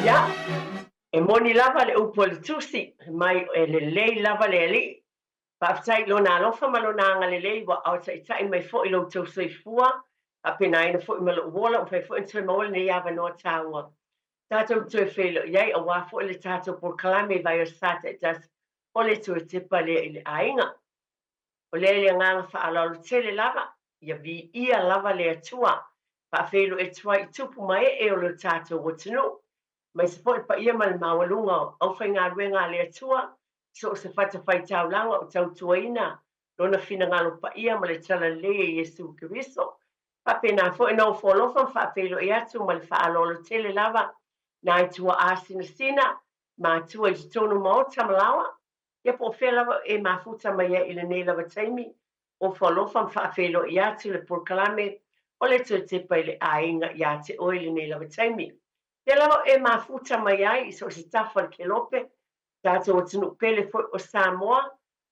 Ya, e moni lava le upo le tusi, mai e le lei lava le ali. Whaafitai lona alofa ma lona anga le lei, wa au tai mai fo i lo tau soifua, a pena ina fo i ma lo uola, o fai fo i tui maole ne iawa noa tāua. Tātou tue whelo iai, a wā fo i le tātou por kalame vai o sata e tas, o le tue Tepa le i le ainga. O le nganga whaalalu tele lava, ia vi ia lava le atua, whaafelo e tua i tupu mai e o le tātou o tunu. Mai se fo i pa ia mal mawalunga, au whai ngā ruenga le atua, so se fata fai tau langa o tau tuaina, lona fina ngalo pa ia ma le tala lea Yesu Kiriso. Pape nā fo i nau wholofa whaafelo e atu ma le whaalolo tele lava, nā i tua āsina sina, ma tua i tonu mao tamalawa, ia po whelawa e mafuta mai e ile nei lava taimi, o wholofa whaafelo e atu le porkalame, o le tue Tepa i le ainga i ate o ile nei lava taimi. Te lawa e mafuta mai ai i so se tafa ke lope, tātou o tunu pele fo o Samoa,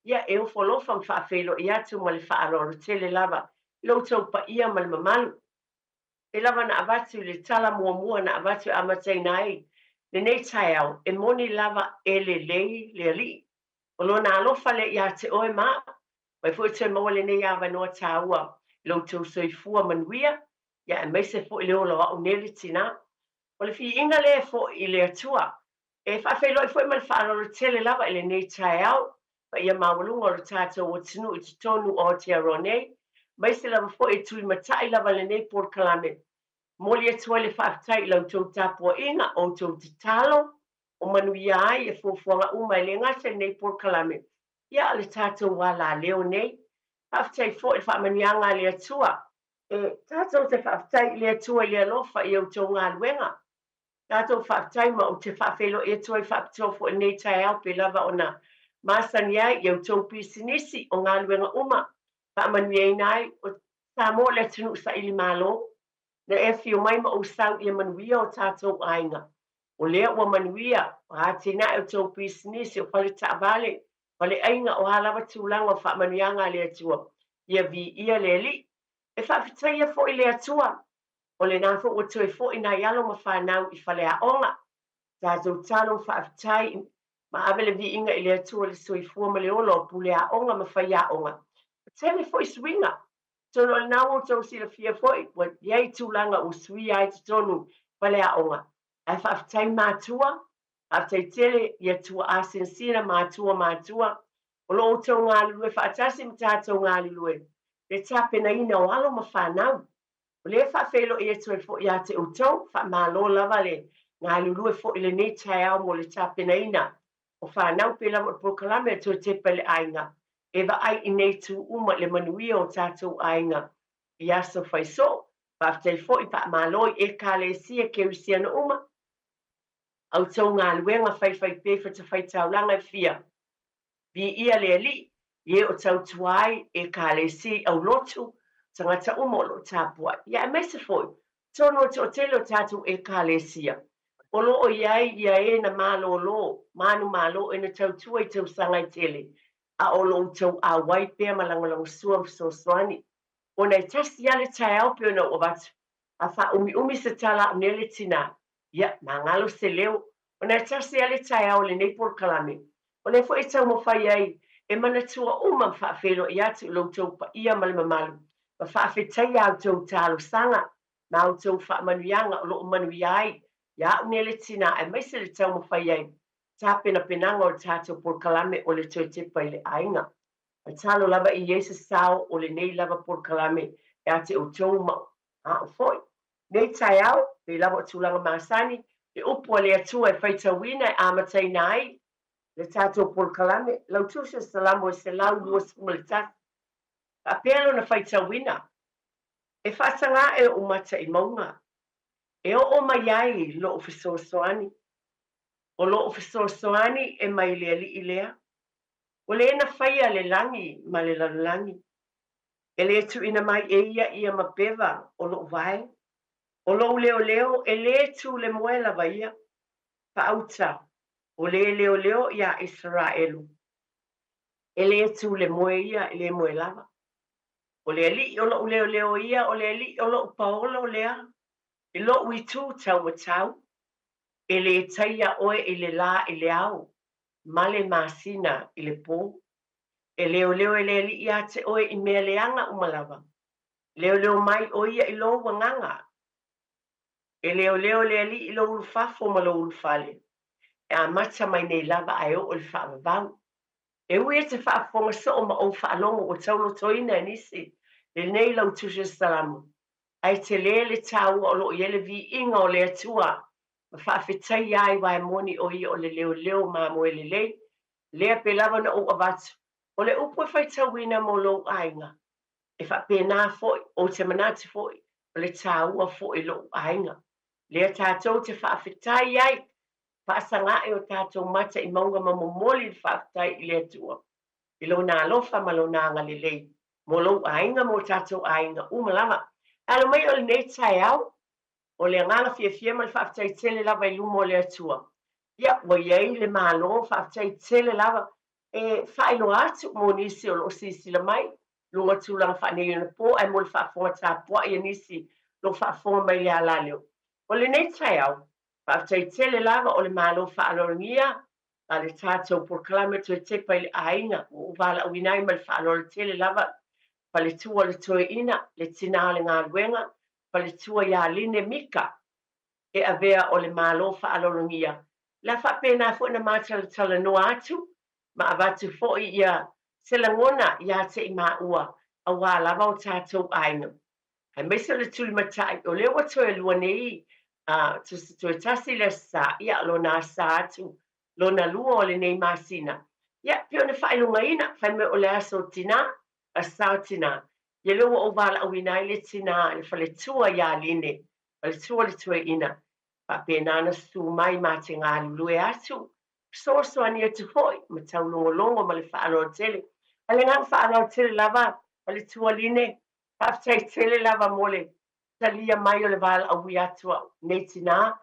ia e o wholofa whaafelo i atu ma le whaalolo tele lava, loutou pa ia ma le mamalu. E lava na avatu le tala mua na avatu amatai nai, le nei tai au, e moni lava e le lei le ali. O lona alofa le ia te oe maa, mai fo i te maua le nei awa noa tāua, loutou soifua manuia, ia e meise fo i le ola wa o nere tina. O le fi inga le fo i le atua, e whaafelo i fo i malwhaarolo tele lava i le nei tai au, pa ia mawalunga o le tātou o tinu i te tonu o te aronei, mai se lava fo i tui matai lava le nei por kalame. Moli atua le whaafitai lau tau tapua inga o tau te talo, o manui ai e fuafuanga uma i le ngata nei por kalame. Ia le tātou wala leo nei, whaafitai fo i whaamanianga le atua, e tātou te whaafitai le atua le alofa i au tau ngā luenga. Tātou whaafitai ma o te whaafelo e tuai whaapitofo e nei tai au pe lava o na masani ai i au tau pisinisi o ngā luenga uma. Whaamani e nai o Samoa le tunu sa ili malo, na e fio mai ma o sau i manuia o tātou ainga. O lea ua manuia, o hatina e o tau pisinisi o pale taavale, pale ainga o halawa tūlanga o whaamanianga le atua. Ia vi ia le li. E whaafitai e fo i le atua. O le nafo o tue fo i nai alo ma whanau i whale a onga. Tātou talo whaafitai ma avele vi inga i le atua le soifua ma le olo o pule a onga ma whai a onga. Tele fo i swinga. Tono le nao o tau sila fia fo i, wa iei tūlanga o sui ai te tonu whale a onga. Ai whaafitai mātua, whaafitai tele i atua asinsina mātua. O lo o tau ngā lulue whaatasi ma tātou ngā lulue. Le tāpena ina o alo ma whanau. O le whaafelo e tue fo i ate o tau, whaamalo lava le ngā lulue fo i le nei tai au mo le tāpena ina. O whanau pe lava o prokalame e tue Tepa le ainga. E wa ai i nei tu uma le manuia o tātou ainga. I aso whai so, whaafitai fo i whaamalo i e kāle sia ke usiana uma. Au tau ngā luenga whai pefa ta whai taulanga e fia. Vi ia le ali, i e o tau tuai e kāle si au lotu, tangata umolo tapua. Ia e mese foi. Tono o tele o tatu e kālesia. O lo o iai ia e na malo lo, manu malo e na tau tua i tau sangai tele. A o lo tau a wai pēr malangalang suam so swani. O nei tasi ale tai au pēr na o batu. A wha umi se tala o nele tina. Ia, mangalo se leo. O nei tasi ale tai au le nei por kalame. O nei fo e tau mo whai ai. E mana tua uma whaafelo i atu lo tau pa ia malamalu. Ma whaafetai au tau talo sanga, ma au tau whaamanuianga o loo manuiai, ia au nele tina e maise le tau mawhai ai, tāpena penanga o tātou por kalame o le tue Tepa i le ainga. Ma talo lava i Yesu sao o le nei lava por kalame e ate o tau mau. O foi. Nei tai au, le lava o tūlanga maasani, le upo le atua e whaitawina e amatai nai, le tātou por kalame, lau tūsia salamo e se lau luas kumalitasi. A pelo na whaitawina. E whaasanga e o mata i maunga. E o mai ai lo o whisoasoani. O lo o whisoasoani e mai lea li i lea. O le na whaia le langi ma le lalangi. E le tu ina mai e ia ma pewa o lo vai. O lo leo e le tu le moela vaia. Paauta. O le leo ia Israelu. E le tu le moea e le moelava. O le ali o lo leo ia, o le ali o lo paola o lea. E lo ui tū tau. e le taia oe i le la i le au, ma le masina i le pō, e leo e le li ia te oe i mea leanga umalawa, leo mai o ia i lo wanganga, e leo le li i lo ulfafo ma lo ulfale, e a mata mai nei lava ai o le whaavavau, e ui e te whaafonga so o ma o whaalongo o taulo toina nisi, le nei lau tusia salamu, ai te le tau o lo iele vi inga o le atua, ma whaafetai ai wai moni o i o le leo ma mo le lea pe lava na o avatu, o le upo e whai tauina mo lo ainga, e whaapena foi, o te manati foi, o le tāua foi lo ainga, lea tātou te whaafetai ai, whaasangae o tātou mata i maunga ma momoli whaafetai i le atua, i lo nā lofa ma lo nā ngalilei, mo lo ainga mo tātou ainga umalama, alo mai o le nei tai au, o le ngala fia ma le whaafetai tele lava i lumo le atua, ia, wa iei le malo whaafetai tele lava, e whaino atu mo nisi o lo sisila mai, lunga tūlanga whanei na pō, ai mo le whaafonga tā pua i nisi, lo whaafonga mai le alaleo. O le nei tai au, whaafitai tele lava o le malo whaalorangia, a le tātou proclamatory e Tepa i le ainga, o wala awinai ma le whaalora tele lava, pa le tua le toe ina, le tina le ngā luenga, pa le tua ia line mika, e avea o le malo whaalorangia. La whapena fo na mātala tala no atu, ma avatu fo i ia selangona ia te i maua, a wā lava o tātou ainga. Hai meisa le tuli matai, o lewa toe lua nei, toe tasi le sa, ia lo nā sa atu, lo na lua o le nei masina. Ia, pio na whailunga ina, whai me o le aso tina, a sa tina. Ia lewa o wala awinai le tina, le whale tua ia line, le tua le tue ina. Pāpena na su mai mā te ngā lue atu, so ani atu hoi, ma tau longo ma le whaalo tele. Ale ngā whaalo tele lava, ma le tua line, whaafitai tele lava mole, talia mai o le wala awi atua, nei tina,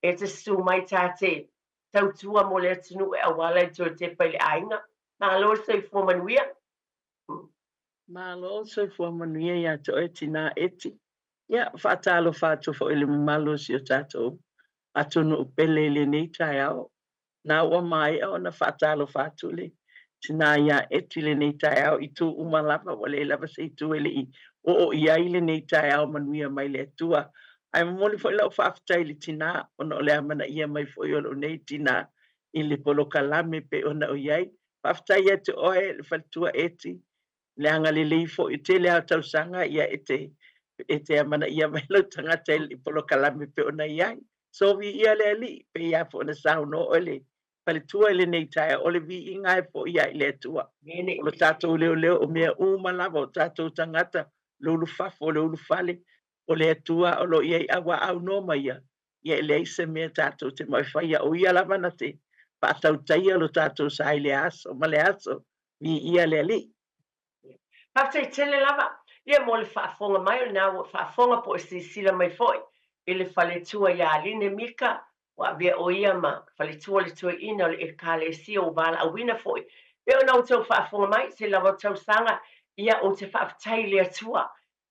e te su mai tā te, tau tua mole atu nu e awala i tua Tepa i le ainga, nā loa sei fua manuia. Malo se fua manuia ia to e tina eti. Ia, whaatalo whātu fo ele malo si o tātou. Atunu upele le nei tai au. Nā ua mai au na whaatalo whātu le. Tina ia eti le nei tai au i tū umalapa wa le lava se i tū ele i. O ia i le nei tai au manuia mai le tua. Ai mamoli fo lau whaafitai le tina. Ona o le amana ia mai fo i olo nei tina. I le polo kalame pe ona o iai. Whaafitai atu oe le whatua eti. Le anga le leifo i te lea tau sanga ia e te amana ia mai lau tangata i polo kalame pe ona iai. So vi ia le ali pe ia fo na sao no ole. Pale tua ele nei taia ole vi inga e fo ia i le tua. Olo tātou leo o mea umalawa o tātou tangata lulu fafo lulu fale o le tua o lo ia i awa au noma ia. Ia le ise mea tātou te mai whaia o ia lava na te pātau taia lo tātou sa i le aso ma le aso vi ia le ali. Paftai tele lava, ia mo le whaafonga mai o nā whaafonga po e sila mai foi, i le whale tua ia aline mika, wa vea o ia ma, whale tua le tua ina le e kāle si o wala a wina foi. Vea o nau tau whaafonga mai, se lava tau sanga, ia o te whaafitai le atua,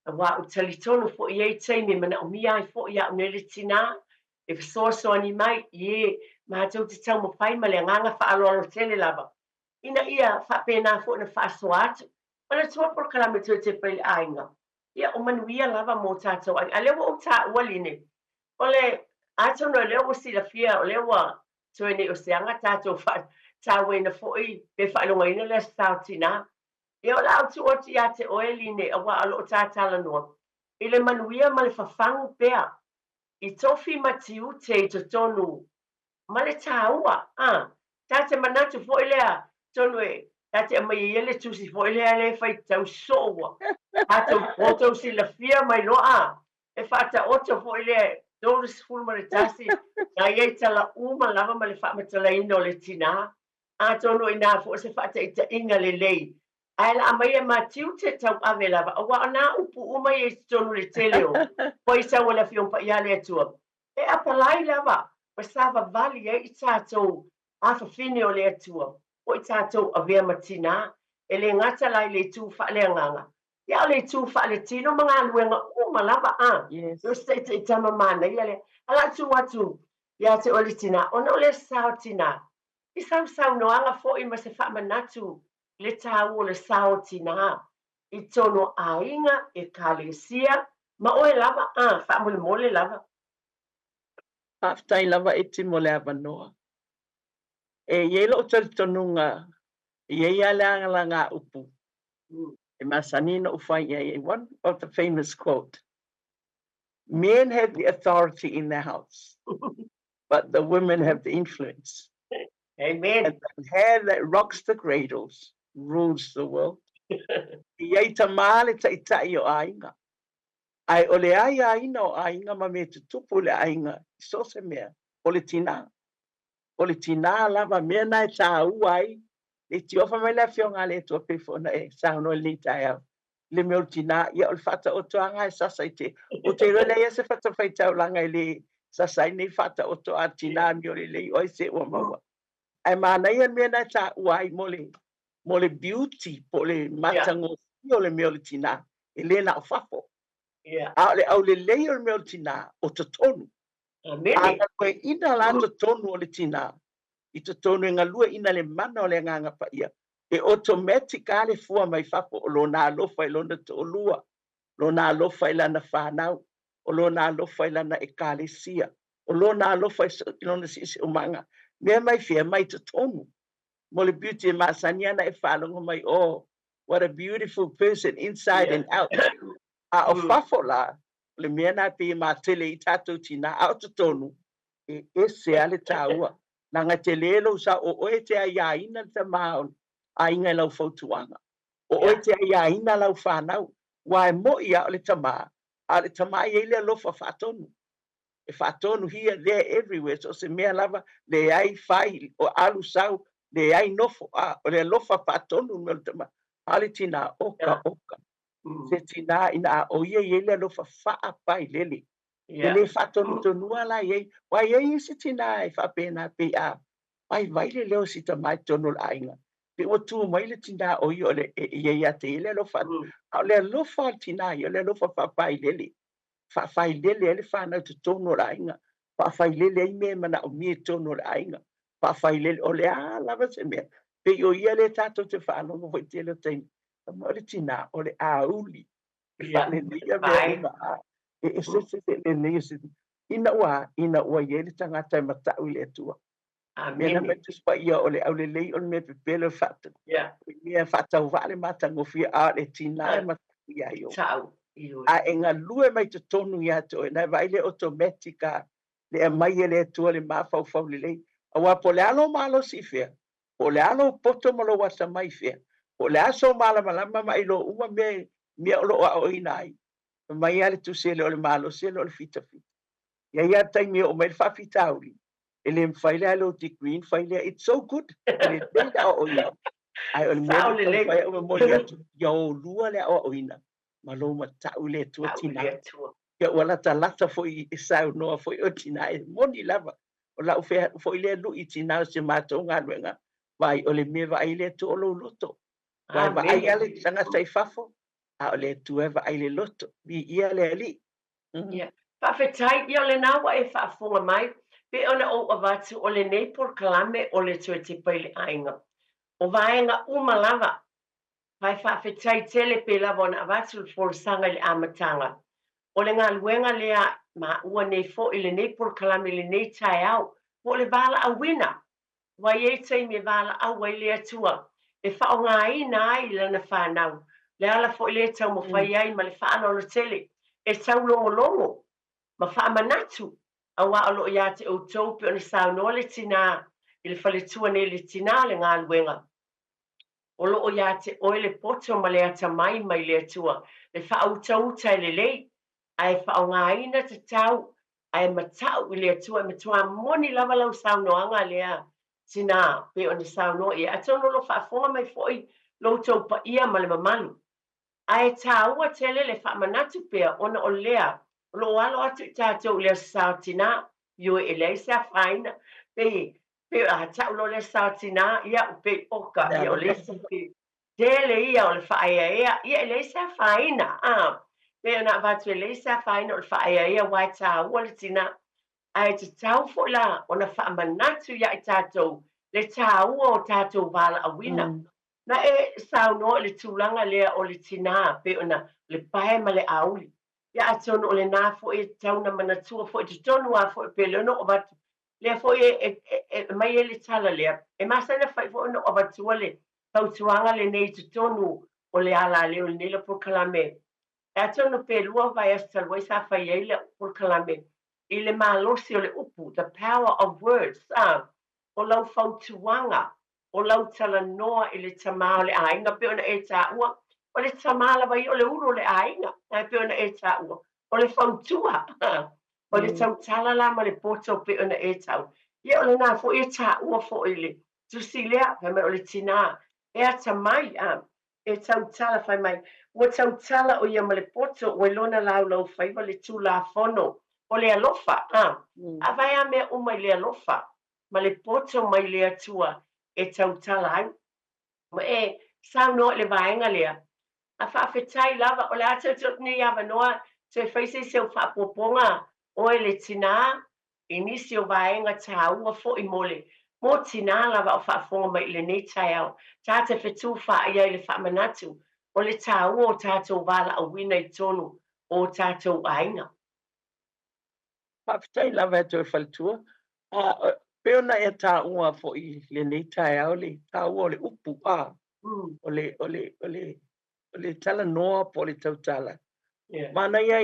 wa o talitonu fo i ei teimi mana o mia i fo ia o nele tina, e fisoso ani mai, ie, ma tau te tau mo whai ma le nganga whaaloalo tele lava. Ina ia whapena fo na whaaso atu, Ona tua por kalame tu Tepa i le ainga. Ia o manuia lava mo tātou ainga. A lewa o tā ualine. Ole, ato no lewa sila fia, o lewa tue nei o seanga tātou tā wena foi, pe whailonga ina le stau tina. Ia o la au tu oti a te oeline, a wa alo o tātala noa. I le manuia ma le whafangu pea. I tofi matiu te i to tonu. Ma le tā ua, tāte manatu foi lea, tonu e, Tate mai ele tusi fo ele fai tau soa. Ato oto si la fia mai loa. E fata oto fo ele doris ful mare tasi. Na ye tala uma lava male fa matala ino le tina. Ato no ina fo se fata ita inga le lei. Ai la mai ma tiu te tau ave lava. Wa na upu uma ye tonu le teleo. Po isa wala fion pa ia le atua. E apalai lava. Pasava vali e itato. Afa fini o le atua. O i tātou a vea matina, e le ngata lai le tū whaaleanganga. Ia le tū whaale tino, mga aluenga, malava a. Yes. Yo stay te tama mana, ia le, ala tū atu, Ia te ole tina, ona ole sao tina. I sau noanga fo I ma se whaamanatu le tāu o le sao tina. I tono ainga e kalesia, ma oe lava, whaamole mole lava. Haftai lava e timo le avanoa. E yelo o tonunga, ye yalanga ngā upu. E masanina ufai ye, one of the famous quote. Men have the authority in the house, but the women have the influence. Amen. And the hair that rocks the cradles rules the world. Iei tamale ta itai o ainga. Ai ole ai aina o ainga ma me tutupu le ainga. So se mea, ole tina. Ole tina lava mea nai tā uai. Le tiofa mai la fionga le tua pefona e sauno le tai au. Le meo tina, ia ole fata o toanga e sasa i te. O te rele ia se fata fai tau langa i le sasa i nei fata o toa tina mi ole le oi se ua maua. Ai mana ia mea nai tā uai mole beauty po le matango o le meo le tina. E le na o fafo. A le au le lei o le meo le tina o te tonu. A ka koe ina la te tonu o le tina. I te tonu ngā lua ina le mana o le nganga pa ia. E automatic a le fua mai fafo o lo nā lofa I lona te o lua. Lo nā lofa I lana whanau. O lo nā lofa I lana e kālesia. O lo nā lofa I lona si o manga. Mea mai fia mai te tonu. Mo le beauty e masaniana e whalongo mai, oh, what a beautiful person inside and out. A o fafo la, le mea nā pe ma tele I tātou tina au te tonu. E se ale tāua. Nanga te lelo sa o oe te aia ina te mao a inga lau fautuanga. O oe te aia ina lau whanau. Wa e mo ia o le tama. A le tama I ele alofa whatonu. E whatonu here, there, everywhere. So se mea lava le ai whai o alu sau, le ai nofo. O le alofa whatonu me o le tama. Ale tina oka oka. Se tina ina o ia ele alofa wha pai lele. Ele whatonu tonua la iei. Wa iei se tina e whapena pe a. Ai vai le leo si ta mai tonu la inga. Pe o tu mai le tina o i o le iei a te ele alofa. O le alofa tina i o le alofa whapai lele. Whawhai lele ele whanau te tonu la inga. Whawhai lele ai mea mana o mie tonu la inga. Whawhai lele o le a lava se mea. Pe o ia le tato te whanau mo te le tein. Mo le tina o le a uli. Whale nia mea uma a. E se le nia se. Ina ua ia le tangata e matau le atua. Mena me tu spa ia o le au le lei o le mea pepele whata. Mea whatau wale matango fia a le tina e matau ia i o. A e ngā lue mai te tonu i ato e nai vai le automatica le a mai e le atua le mawhau whau le lei. A wā po le alo malo si fea. Po le alo poto malo wasa mai fea. Po le aso malama mai lo uma mea o lo a o inai. Mai ale tu se le o le malo se le o le fita fita. Ia ia tai mea o mai le whawhita auri. E le mwhaile alo ti green whaile it's so good. E le leila o ina. Ai o le mea le tau whai o mo le atu. Ia o lua le o ina. Malo ma tau le tua tina. Ia wala ta lata fo I sau noa fo I o tina e moni lava. O la ufe fo I le lu I tina o se mātou ngā ruenga. Vai o le mea vai le tu o lo loto. Vai va ai ale sanga sai fafo. A o le tu e va ai le loto. Bi ia le ali. Ia. Whawhetai ia o le nawa e whaafonga mai. Pe ona o avatu o le nei por kalame o le tue te paile ainga. O vaenga uma lava. Pai whawhetai tele pe lava ona avatu for sanga le amatanga. O le ngā luenga lea ma ua nei fo I le nei por kalame le nei tai au. Po le vala a wina. Wai e tei me vala a wai lea tua. E whao ngā ina ai lana whanau. Le ala fo I le tau mo whai ai ma le whaano lo tele. E tau longo longo. Ma whaamanatu. A wa alo ia te o taupe o na saunoa le tina. I le whaletua nei le tina le ngā luenga. O loo ia te oile poto ma le ata mai le atua. Le whautauta le lei. Ai whaongaina te tau. Ai matau I le atua. E matua moni lava lau saunoanga lea. Tina pe o na saunoa ia. Atono lo whaafonga mai foi. Lo taupa ia ma le mamalu. Ai taua tele le whaamanatu pea ona o lea. Lo alo atu tātou lea sautina. Yo e lei sa whaina. Pe a tau lo le sautina. Ia o pe oka. Ia o le sa pe. Dele ia o le whaia. Ia le sa whaina. Pe ona vatu le sa whaina o le whaia. Wai taua le tina. ai te tau fo la ona whaamanatu ia I tātou le tāua o tātou wala awina. Na sau no le tūlanga lea o le tina pe ona le pae ma le auli. Ia atono o le nā fo tauna manatua fo te tonu a fo pe le no o watu. Lea fo mai le tala lea. E masana fai fo no o watu le tautuanga le nei te tonu o le ala leo le nila por kalame. E atono pe lua vai asta wai sa fai eile por kalame. I le malosi o le upu, the power of words, o lau fautuanga, o lau tala noa I le tamā o le ainga, pe ona tā ua, o le tamā la vai o le uro le ainga, pe ona tā ua, o le fautua, o le tautala la ma le poto pe ona tau. Ia o le nā fo tā ua fo le, tusi lea, pe me o le tina, tamai, tautala fai mai, ua tautala o ia ma le poto, o lona lau faiva le tū la fono, o le alofa, a vai a mea umai le alofa, ma le poto mai le atua tautala ai. Ma sau no le vaenga lea. A whaafetai lava, o le ata tot ni awa noa, te whaise se o whaapoponga o le tina, nisi o vaenga tā ua fo I mole. Mo tina lava o whaafonga mai le nei tai au. Tā te whetu wha ia le whaamanatu, o le tā ua o tātou wala a wina I tonu o tātou ainga. Whaafitai lawa e toi whalitua. Peona tā ua fo I le nei tai au le tā ua o le upu o le tala noa po le tautala. Mana ia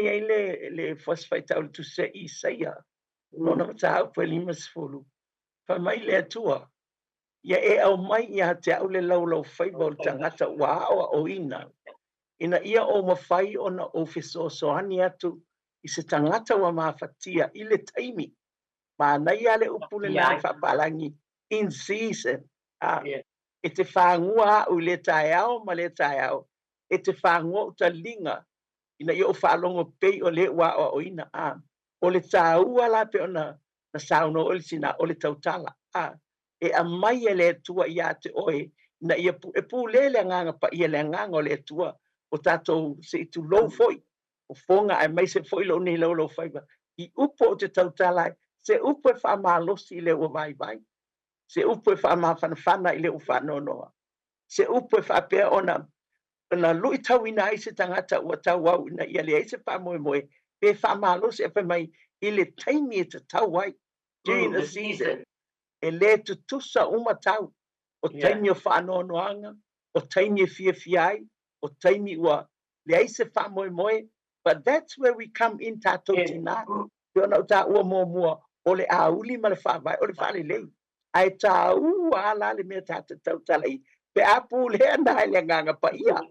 le fosfai tau le tuse I saia. Nona mata au pe 5 Pa mai le atua. Ia au mai ia te au le lau whaiva o le tangata ua o ina. Ina ia o mawhai o na ofiso sohani atu I se tangata wa mawhatia I le taimi. Mana ia le upule na whapalangi in season. E te whangua o le tae au ma le tae au. E te whangua o ta linga. Ina ia o whalongo pei o le ua o ina. O le tāua la pe ona na sauno o le sina o le tautala. E a mai e le tua ia te oe. Na ia e pu le nganga pa ia le nganga o le tua. O tātou se I tu lou foi. O fonga ai mai se foi lo nei lo faiva. I upo o te tautala se upo e whamalosi I le ua vai. Se upo e whamawhanawhana I le ua whanonoa. Se upo e whapea ona lui tau ina ai se tangata ua tau au ina ia le ai se whamoe. Pe whamalosi e mai I le taimi e te tau ai. During the season. E le tutusa uma tau. O taimi o whanonoanga. O taimi e fiai. O taimi ua le ai se whamoe. But that's where we come in tātou tina. Te ona o tā ua mua. O le auli ma le whawai. O le whale lei. Ai tā ua ala le mea tātou tautalai. Pe apu lea nai le nganga pa ia.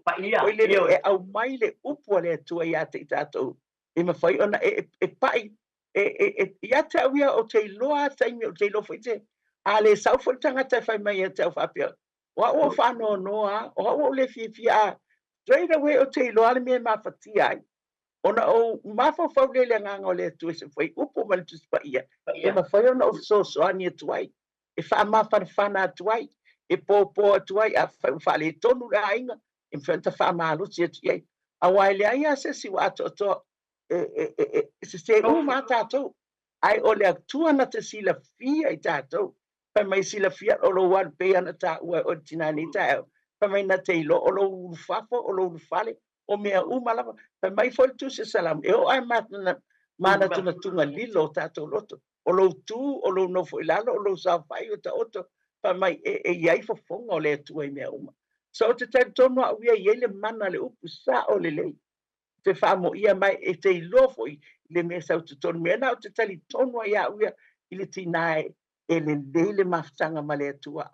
O le e au mai le upu le tua ia te tātou. E mawhai ona e pai. Ia te awia o te loa taimi o te lofo I te. A le saufo tangata whai mai e te au whapia. Wa o whano noa. O le fia. Straight away o te loa le mea mawhatia ai. Ona o mawhawhau le nganga o le tua se whai upu ma le tusi pa ia. E mawhai ona o so ani e tuai. E wha mawhanawhana tuai. E pōpō tuai a whale tonu le ainga. E mwhanta wha malusi atu iai. A wai le aia se si wa ato. Se uma tātou. Ai o le atua na te sila fia I tātou. Pa mai sila fia o lo wan pe ana tā ua o tinani tāo. Pa mai na te ilo o lo ufafo o lo ufale. O mea umalama. Pa mai foi tu se salam. E o ai mana tuna tunga lilo tātou loto. O lo tu, o lo nofo ilalo, o lo sawhai o ta oto. Pa mai iai fofonga o le atua I mea uma. So te tai tono a uia I le mana le upu sa o le lei. Te whamo ia mai e te ilofo I le mea sau te tonu. Mea nao te tali tono ia uia I le tinae e le leile mawhtanga ma le atua.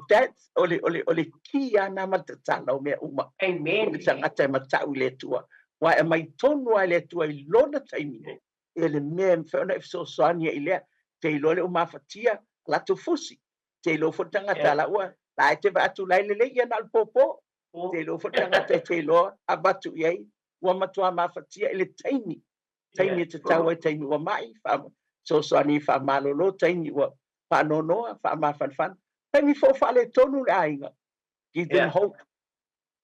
That's o le ki ana ma te tala o mea uma. Amen. O le tangata e matau I le atua. Wa e mai tono a le atua I lona taimi. E le mea mwhana e fsosoania I lea. Te ilo le umawhatia la tu fusi. Te ilo fo tangata la ua. La e te wa atu lai le le ia na popo. Te ilo fo tangata te ilo a batu iei. Ua matua mawhatia I le taimi. Taimi te tau e taimi ua mai. So ani wha malolo taimi ua whanonoa, wha mawhanwhan. Taimi fo whale tonu le ainga. Give them hope.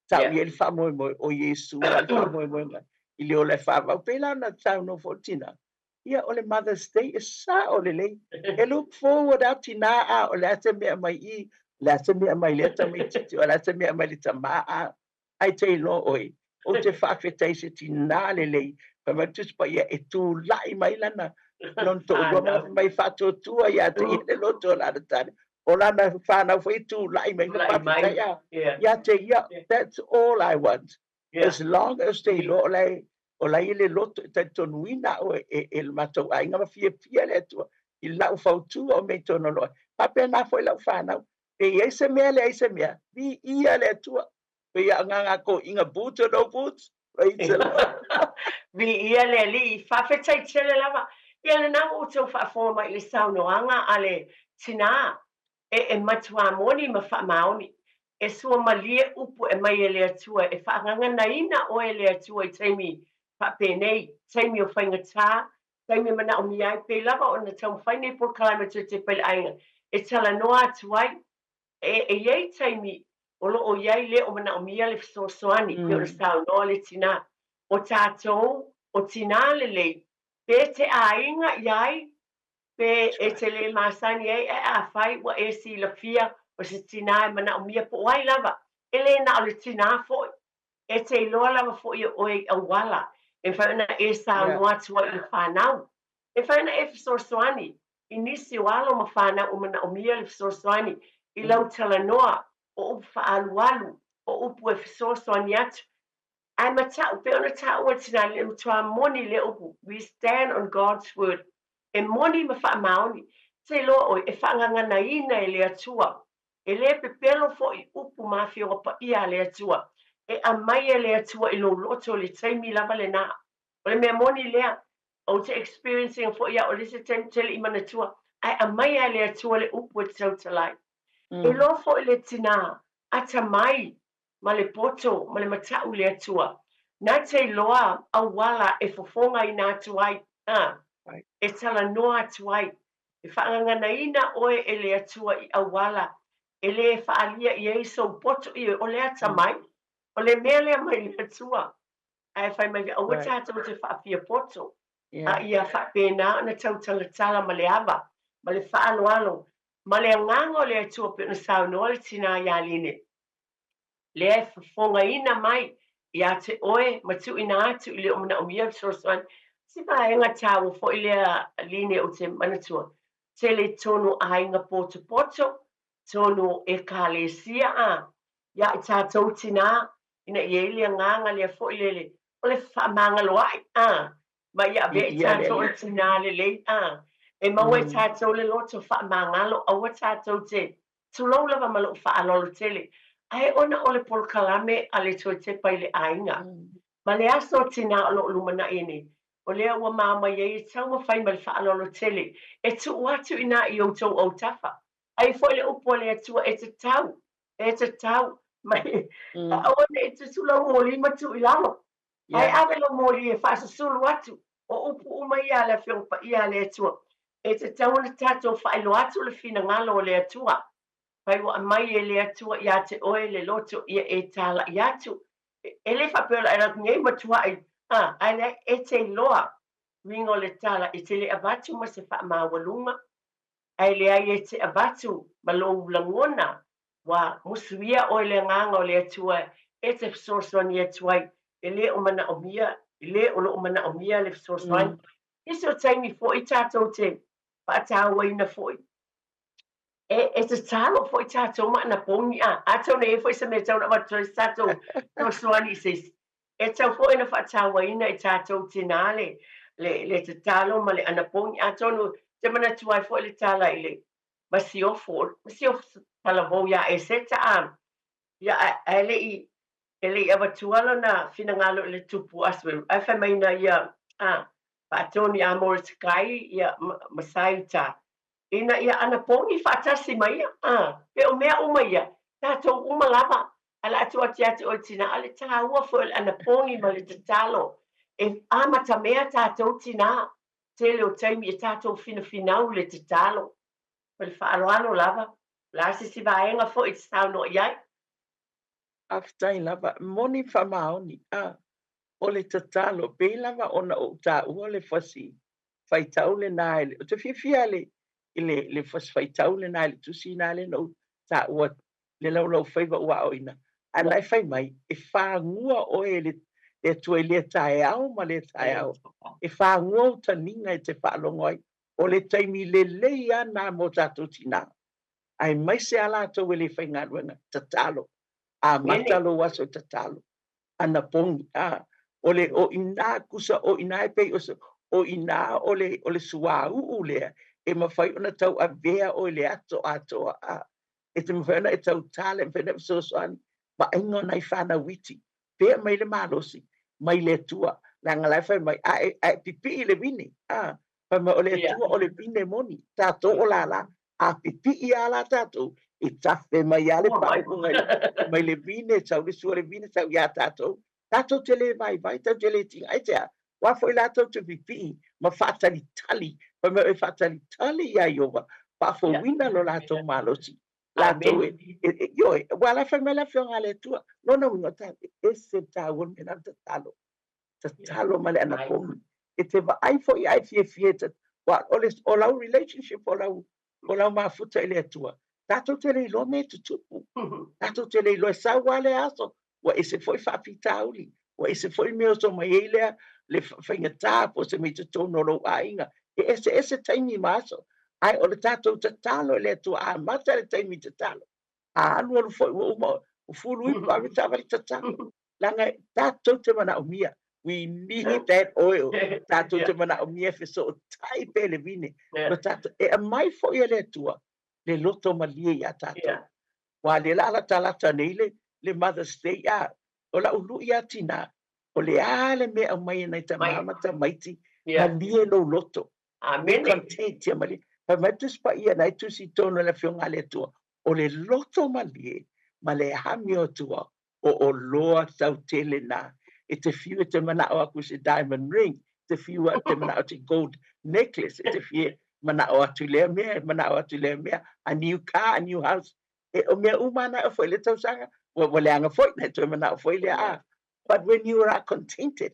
Tau I ele wha moe o Yesu. I le o le wha wau. Pela na tau no fo tina. ia o le Mother's Day e sa o le lei. E look forward out tina a o le ate mea mai I, le ate mea mai le ata mai titi, o le ate mea mai le tamaa a. Ai te ilo oi, o te whawhetai se tina le lei, pa matus pa ia e tū lai mai lana. Non to ua mga mai whato tua ia te ia le loto la tane. O lana whanau whai tū lai mai na pawhetai a. Ia te ia, that's all I want. As long as they lo lai, o lai le loto te tonuina o e matou ainga ma fia le atua I lau fautu o me tono loa. Pape na foi lau whanau. E eise mea le eise mea. Vi ia le atua. Pe ia nganga ko inga boots o no boots. Praise the Lord. Vi ia le li whawhetai tele lava. Ia le nau o tau whaafoma I le saunoanga a le tina. E matua moni ma whaamaoni. E sua malie upu e mai e le atua. E whaanganga naina o e le atua I taimi whaapenei. Taimi o whaingatā. Taimi mana o miai pe lava o na tau whaine po kalamatu te pele ainga. E tala noa atuai. E iei taimi o lo o iai le o mana o mia le fisosoani. Pe o le saunoa le tina. O tātou, o tina le lei. Pe te ainga iai. Pe e te le masani e a whai wa e si la fia o se tina e mana o mia po wai lava. E le na o le tina foi. E te iloa lava foi o e a wala. E whaina e sa noa tua I whanau. E whaina e fisosoani. I nisi walo ma whanau o mana o mia le fisosoani. I lau tala noa o upu whaalualu. O upu e fisosoani atu. Ai matau pe ona tau o tina le utua moni le upu. We stand on God's word. E moni ma wha maoni. Te lo o e whaanganga na ina e le atua. E le pepelo fo I upu mafia o pa ia le atua. E a mai e le atua I lo loto le taimi lava le na. O le mea moni lea. O te experiencing fo ia o le se tele I manatua. Ai a mai e le atua le upu e tau talai. E lo fo I le tina. Ata mai. Ma le poto. Ma le matau le atua. Na te loa a wala e fofonga I nā tuai. E tala noa atuai. E whaanganga na ina oe e le atua I awala. E le e whaalia I eiso poto I o le ata mai. O le mea lea mai le atua. Ai whai mai a ua tātou te whaapia poto. A ia whaapena na tautala tala ma le ava. Ma le whaaloalo. Ma le angango le atua pe na sao noa le tina ia line. Le e whafonga ina mai. Ia te oe matu ina atu I le omana o mia soroswan. Si vaenga tau fo ilea line o te manatua. Te le tonu ainga poto poto, tonu e kalesia a. Ia I tātou tina, ina I elia nganga lea fo ilele. O le whamanga loai a. Ma ia ve I tātou le tina le lei a. E maua I tātou le loto whamanga lo, aua tātou te. Tulau lava malo whaalolo tele. Ai ona o le polkalame a le toi te pai le ainga. Ma le aso tina o lo lumana ene. O lea ua mama ye tau ma fai mal whaalolo tele. E tu watu ina I o tau au tafa. Ai foi le upo le atua e te tau. E te tau. Mai, awane e te sula moli ma tu ilalo. Ai ave lo moli e whaasa sulu atu. O upu uma ia le whiongpa ia le atua. E te tau na tato whaelo atu le fina ngalo le atua. Pai wa mai e le atua ia te oe le loto ia e tala I atu. E le whapela e rak ngei matua ai. Ai e te loa ringo le tala I te le abatu ma se wha mawalunga. Ai le ai e te abatu ma lo langona wa musuia o le nganga o le atua e te fsorsoani atuai e le o mana o mia, e le o lo o mana o mia le fsorsoani. Isi o taimi fo I tātou te whaatawa ina fo I. E te talo fo I tātou ma na pongi a. A tau ne e fo I se me tau na watu I tātou fsorsoani sis. E tau fo ina whaatawa ina I tātou tinale. Le te talo ma le anapongi a tonu te mana tuai fo le tala I le masiofo tala vau ia e seta a ia e le ava tualo na finangalo le tupu aswe ai fa mai na ia patoni amor sky ia masaita ina ia anapongi fatasi mai pe o mea uma ia tato uma lava ala atu ati o tina ale taua fo le anapongi ma le talo e amata mea tato tina tele o taimi e tato finau le talo per whaaloalo lava la si vaenga fo I tau no iai Aftai lava moni whamaoni o le tatalo pe lava ona o tā ua le whasi faitau le nā o te whiwhia le faitau le nā le tusi nā le no ta ua le lau whaiva ua oina. Anai whai mai, e whāngua o le tue le tae au ma le tae au. E whāngua o ta ninga e te whaalongoi o le taimi le leia nā mo tātou tina. Ai mai se ala tau e le whainga ruenga, tatalo. A matalo waso tatalo. Ana pongi, o ina kusa, o ina e pei o ina o le sua u lea, e mawhai ona tau a vea o le ato atoa. E te mawhai ona e tau tale, mwhena soani, ma ingo nai whana witi. Pea mai le malosi, mai le tua, la ngalai whai mai, a pipi i le vini, pa mai o le tua o le vine moni, tato o la, a pipi i ala tato, i tafe mai ale pa o mai le vine, tau le sua le vine, tau ia tato, tato te le vai, tau te le tinga, ai tea, wa foi la tau te pipi, ma whatali tali, pa mai e whatali tali ia iova, pa fo wina lo la tau malosi, la tau e, wala whai mai la whionga le tua, no, ngota, e se tau me na tatalo ma le ana pongi, e te wa ai fo i ai fie, wa o lau relationship o lau mafuta i le tua, tato te le ilo me tutupu, tato te le ilo e sa wale aso, wa e se foi whapitauli, wa e se foi meo so mai elea, le whaingatā po se mei tutono lo ainga, e ese taimi maso, ai o le tato tatalo le tua, a mata le taimi tatalo, a alu foi o fulu i pa vitavali tatalo, langa tato te mana o mia, we need that oil, tato te mana o mia fe so tai pele vine, no tato, e a mai foi le tua, le loto malie ya tato, wa le la talata nei le Mother's Day o la ulu ia tina o le ale me o mai nei ta mama ta maiti ma lie no loto we content ya mali pa matus pa ia nei tu si tono la fionga le tua o le loto ma le hami o tua o loa tau tele na e te fiu te mana o aku se diamond ring te fiu te mana o te gold necklace e te fiu mana o atu le mea a new car, a new house e o mea umana o foi le tau sanga wa le anga foi na tu mana o foi le but when you are contented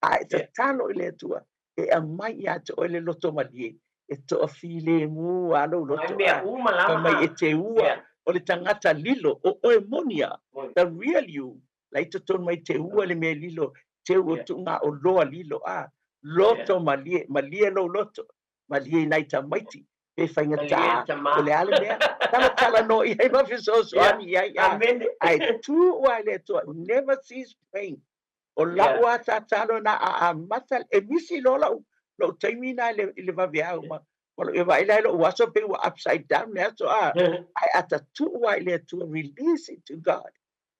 it's a talo le tua e a mai ya to le loto mali e to file mu alo loto mai e te ua o le tangata lilo o e monia the real you like to ton mai te ua le me lilo te ua tunga o loa lilo loto mali lo loto mali nai ta maiti e whaingata o le ale mea tala no i hei mafi so ani ai tu ua le tua never cease praying o la ua tatalo na a mata e misi lola lo taimi na le vavea uma o e vai le lo waso pe upside down ne so ai ata tu ua le tua release it to God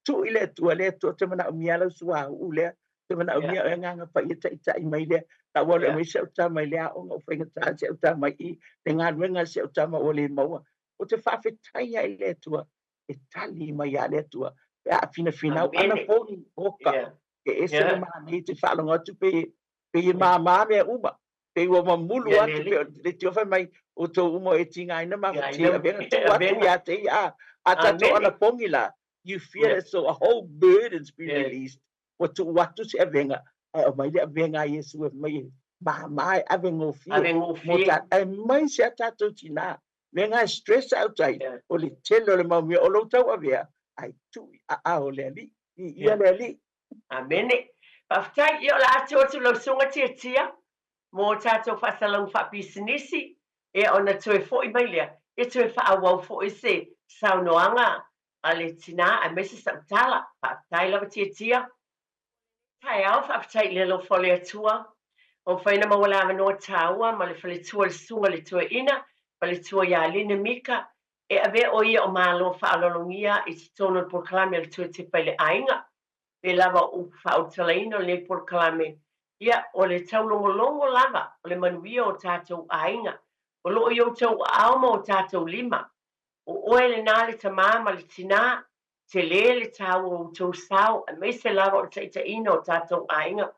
tu ile tua le tua te mana mia lo sua u le te mana mia e nga pa ita i mai le ta wole mai se uta mai le o no fenga ta se uta mai i te nga wenga se uta ma o le maua o te whawhetai ai le tua e tali mai a le tua e a fina ana poni oka e ese le maa nei te whalonga atu pe i maa mea uma pe ua mamulu atu pe le te ofa mai o tō umo e tinga ina mawhati a venga tu atu i a te i a tato ana pongi la you feel it so a whole burden's been released o tu watu se a venga o mai le a venga Yesu e mai mai a venga o fie mo ta e mai se a tato tina venga stress out ai o le telo le maumi o lo tau a vea ai tu a o le ali i a le ali Amene. Paftai yo la atu lo sunga tia mo tato fasalong fa business e ona tue fo i mai e tue fa awau fo i se saunoanga ale tina a mesi samtala paftai la tia tai au paftai le lo fole atua o faina ma wala no taua ma le fole tua le sunga le tue ina ma le tua ya line mika e ave o ia o malo fa alolongia i tono proclame le tue te pele ainga pe lava u fautalaina le proclame ia o le taulongolongo lava o le manuia o tatou ainga o loo i o tau aoma o tatou lima o oe le nā le tamā ma le tina te lē le tau o tau sao a me se lava o taitaina o tatou ainga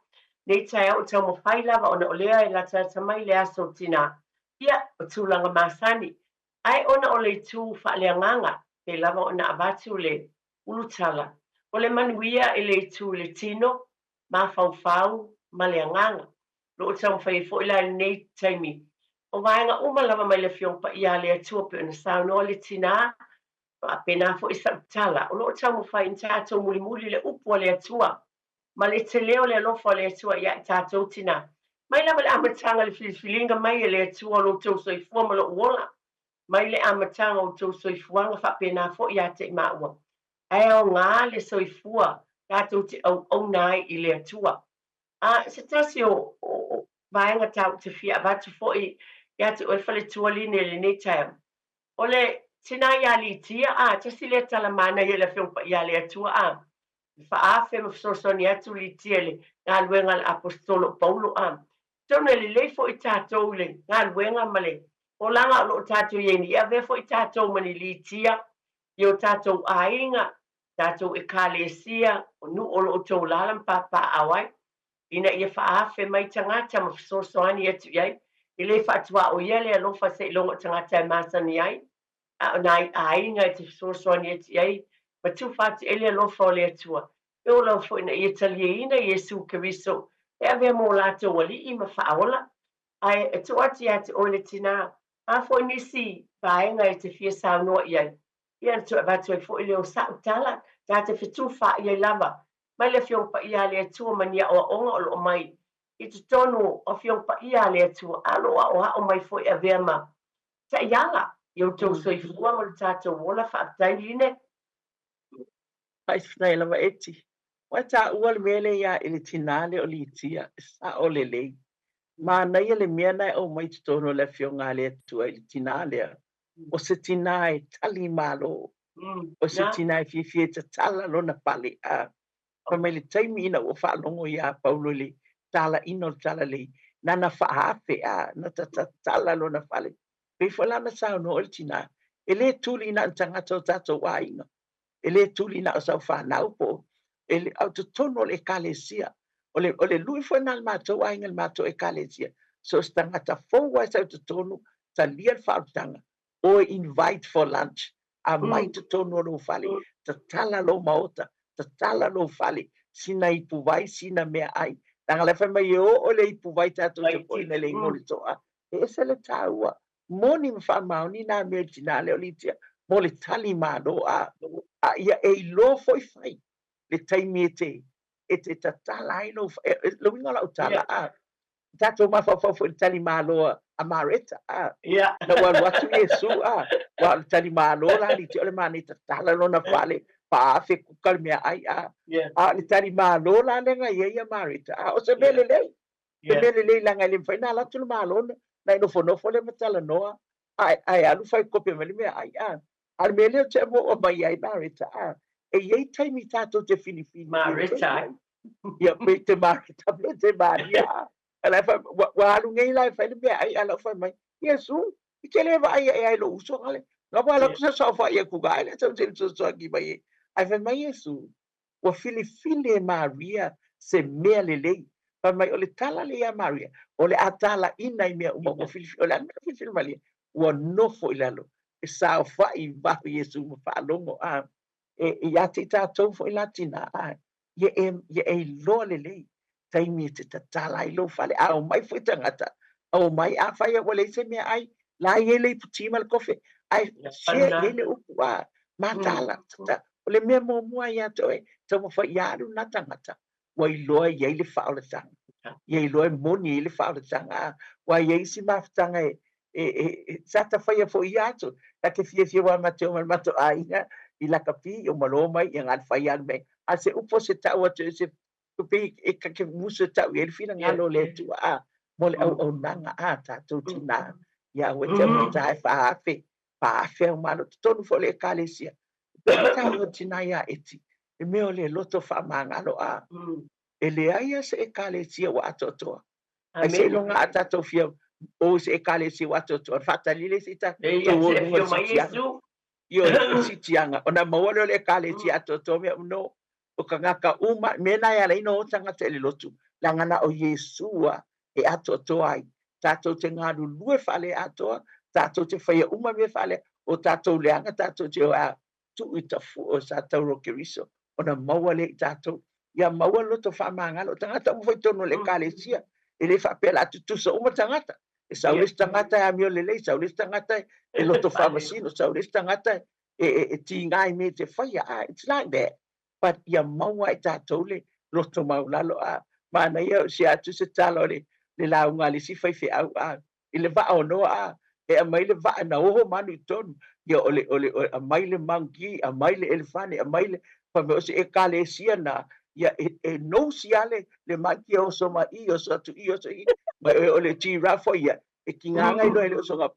nei tae au tau mawhai lava ona o lea e la tamai le aso tina ia o tūlanga masani ai ona o le tū whaaleanganga pe lava ona abatu le ulutala o le manuia e le tū le tino ma faufau ma le anganga lo tau fai fo ila nei taimi o vaenga uma lava mai le fiong pa ia le atua pe na sa no le tina pa pena fo isa tala o lo tau mo fai ntato muli muli le upo le atua ma le te leo le alofa le atua ia tato tina mai lava le amatanga le filifilinga mai le atua lo tau soifua ma lo uola mai le amatanga o tau soifuanga fa pena fo ia te maua ai o ngā le soifua tato te au nai i le atua se tasi o vaenga tau te fia vatu fo ia te oe tualine le nei taim o le tina ia li tia tasi le tala mana ia le fiongpa ia le atua faafe mafososoni atu li tia le ngā luenga le apostolo Paulo tona le lei fo i tātou le ngā luenga ma le o langa o lo tātou ieni ia ve fo i tātou mani li tia i o tātou ainga tātou e kālesia o nu o lo tau lalam papa awai ina ia faafe mai tangata mafososoni atu iai i le faatua o ia le alofa se ilongo tangata e masani ai nai ainga te mafososoni atu iai ma tu fatu ele alofa o le atua e o lau fo ina ia talieina Iesu Keriso e ave mo latou alii ma faaola ai e toati atu o le tina fo nisi vaenga e te fia saunoa iai ia tu vatu e fo i leo sautala ta te fitu fa iai lava mai le fiong pa ia le atua mania o onga o lo mai i te tonu o fiong pa ia le atua alo o mai fo i avema ta iala i o tau soifua mo le tatou wola whaatai line Ai fnai lava eti. Wa ta ua le mele ia ili tinale o li tia sa o le lei. Ma na ia le mea nai o mai tutono le fionga le atua ili tinale. O se tina e tali malo. O se tina e fie ta tala lona pale a. Pa mai le taimi ina o whaalongo ia Paulo le tala ino tala le. Nana whaafe a na ta tala lona pale. Pei whalana sao no o tina. Ele tuli na tangata o tato wa inga. Ele tuli na o sau whanau po. Ele au te tono le kalesia. Ole lui foi na matou ainga le matou e kalesia. So stangata fōua sau te tono ta lia whautanga. O invite for lunch. A mai te tono lo fale. Ta tala lo maota. Ta tala lo fale. Sina ipu vai, sina mea ai. Tanga le whai o le ipu vai tatou te poi na le ingoli toa. E se le taua. Moni mwha maoni na mea tina leo litia. Mo le tali mado ia e lo foi fai le taimi e te tatala ai no lo winga la utala tato ma fa le tali malo a mareta na wa watu Yesu wa le tali malo la li te le mani tatala no na fale pa fe ku kalmia ai le tali malo la le nga ia mareta o se bele le la nga le fai na la tu malo na no fo le matala no ai alu fai kopia me ai al mele te mo o mai ai marita e ei taimi tato te finifini marita ia pe te marita pe te maria ala fa wa alu ngai la fa le ai ala fa mai Yesu i ke le vai ai lo uso ale no ba la kusa so fa ia ku ga ale te so ki mai ai fa mai Yesu wa filifili Maria se mea lelei pa mai o le tala le ia Maria o le atala ina i mea uma o filifili o le ana filifili Maria wa nofo i lalo e sao fai vahu Yesu ma whaalongo e ati tātou fo i latina ye e loa lelei taimi te tatala i lo fale o mai fo i tangata o mai a whai a wale se mea ai la i ele i putima le kofe ai share i ele upu ma tala o le mea mo mua i ato e tau ma whai iaru na tangata wa i loa i ele whao le tanga i loa i moni i le whao le tanga wa i eisi maftanga sata whai a fo i ato ta ke fia wa mateo mal mato ainga i la kapi o maloma i ngal whai an me a se upo se tau atu se kupi e ka ke musu tau i fina ngalo le tu mo le au nanga tātou tina ia ua te mata e whaafe o malo tonu fo le kalesia tau tina ia eti e meo le loto whamangalo e le aia se e kalesia wa atotoa ai se longa a tātou fia o se e kalesia wa atotoa whatalile se ta tau o fio mai Yesu io si tianga ona mawalo le kalesia atotoa mea uno o ka ngaka uma mena ia le ino o tangata ele lotu langana o Yesua e atotoa ai tātou te ngāru lue whale atoa tātou te whaia uma me whale o tātou leanga tātou te o tu i tafu o tātou roke riso ona maua le tātou ia maua loto whamangalo tangata uwhai tono le kalesia ele whapela atu tusa uma tangata. E saulis tangata e amio lelei, saulis tangata e loto whamasino, saulis tangata e tīngai me te whaia. It's like that. But ia maua e tātou le loto maulalo a. Mana ia si atu se talo le launga le si whai au a. I le vaa o noa a. E a mai le vaa na oho manu i tonu. Ia ole a mai le mangi, a mai le elefane, a mai le whameo e kale sia na. Ia e no si ale le mangi o so ma i o so atu i o so i. Mai ole giraffe ia. E ki nganga ino ele o so ngā